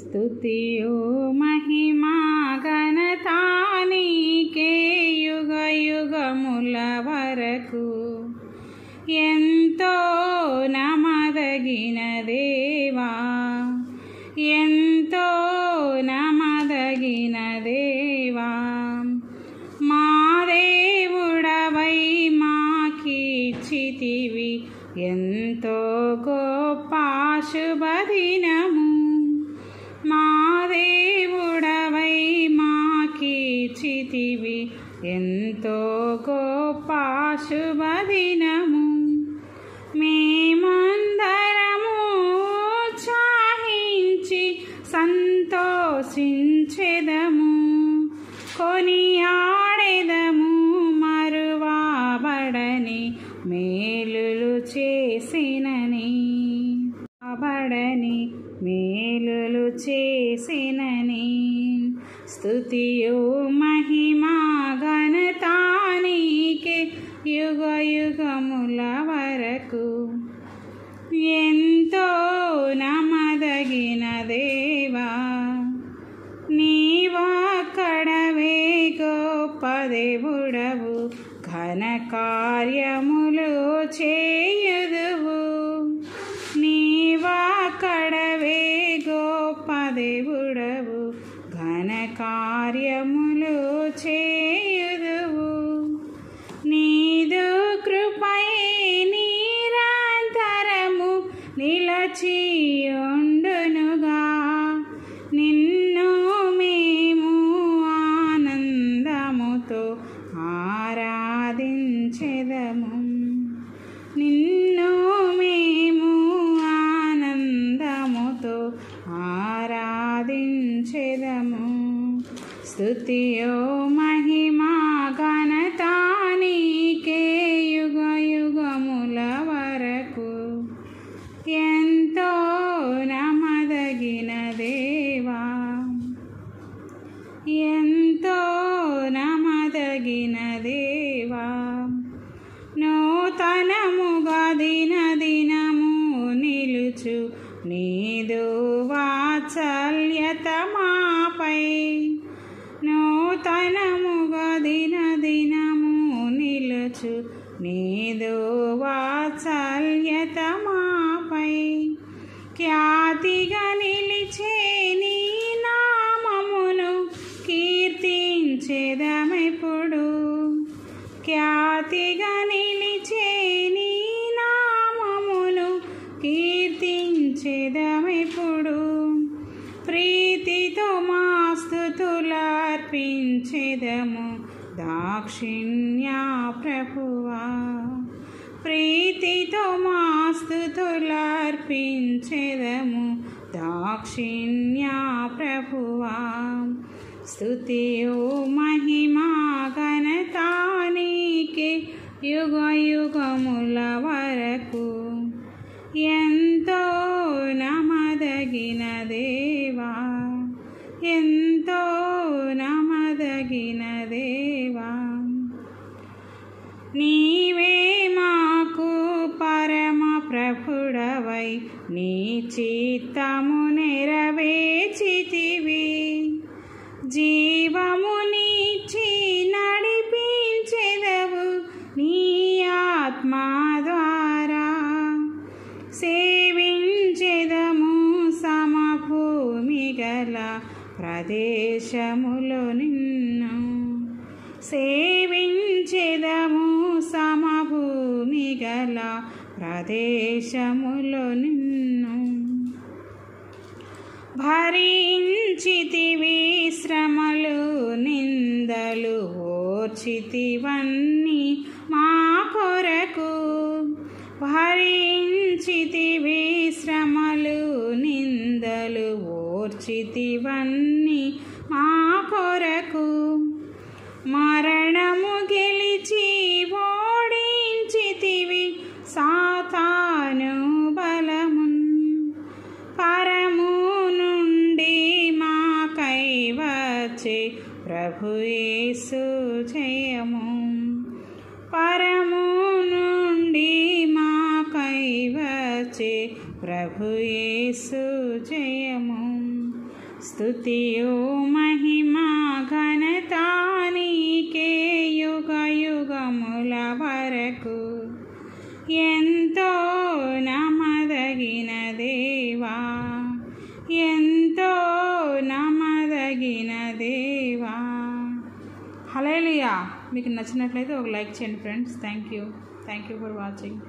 స్తుతియు మహిమా ఘనతా నీకే యుగ యుగముల వరకు. ఎంతో నమదగిన దేవా, ఎంతో నమదగిన దేవా, మా దేవుడవై మాకిచ్చితివి ఎంతో గొప్ప శుభదినము. మా దేవుడవై మాకిచ్చితివి ఎంతో గొప్ప శుభదినము. మేమందరము ఉత్సాహించి సంతోషించెదము, కొనియాడెదము మరువబడని మేలులు చేసినని, బడని మేలులు చేసినని. స్తుతియు మహిమా ఘనతా నీకే యుగ యుగముల వరకు. ఎంతో నమదగిన దేవా, నీవొక్కడవే గొప్ప దేవుడవు, ఘన కార్యములు చేయుదువు. నీవొక్కడవే గొప్ప దేవుడవు, ఘన కార్యములు చేయుదువు. నీదు కృపయే నిరంతరము నిలచియుండునుగా, నిన్ను మేము ఆనందముతో ఆరాధించెదము, నిన్ను మేము ఆనందముతో ఆరాధించెదము. స్తుతియో మహిమా ఘనతా నీకే యుగ యుగముల వరకు. ఎంతో నమదగిన దేవా, ఎంతో నమదగిన దేవా, నూతనముగా దిన దినము నిలుచు నీదు వాత్సల్యత మాపై. నూతనముగా దిన దినము నిలుచు నీదు వాత్సల్యత మాపై. ఖ్యాతిగా నిలిచే నీ నామమును కీర్తించెదమెప్పుడు, ఖ్యాతిగా నిలిచే నీ నామమును కీర్తించెదమెప్పుడు. ప్రీతితో మా స్తుతులర్పించెదము దాక్షిణ్య ప్రభువా, ప్రీతితో మా స్తుతులర్పించెదము దాక్షిణ్య ప్రభువా. స్తుతియు మహిమా ఘనతా నీకే యుగ యుగముల వరకు. ఎంతో నమదగిన దేవా, ఎంతో నమదగిన దేవా, నీవే మాకు పరమ ప్రభుడవై నీ చిత్తము నెరవేర్చితివి. జీవమునిచ్చి నడిపించెదవు నీ ఆత్మ ద్వారా. సేవించెదము సమభూమి గల ప్రదేశములో నిన్ను, సేవించెదము సమభూమి గల ప్రదేశములో నిన్ను. భరించితివి శ్రమలు నిందలు ఓర్చితివన్నీ మా కొరకు. భరించితివి శ్రమలు నిందలు ఓర్చితివన్నీ మా కొరకు. మరణము గెలిచి ఓడించితివి సాతాను బలమున్. పరము నుండి మాకై వచ్చే ప్రభు యేసు జయము. పరము నుండి మాకై వచ్చే ప్రభు యేసు జయము. స్తుతియు మహిమా ఘనత నీకే యుగ యుగముల వరకు. ఎంతో నమ్మదగిన దేవా, ఎంతో నమ్మదగిన దేవా. హల్లెలూయా. మీకు నచ్చినట్లయితే ఒక లైక్ చేయండి friends. Thank you for watching.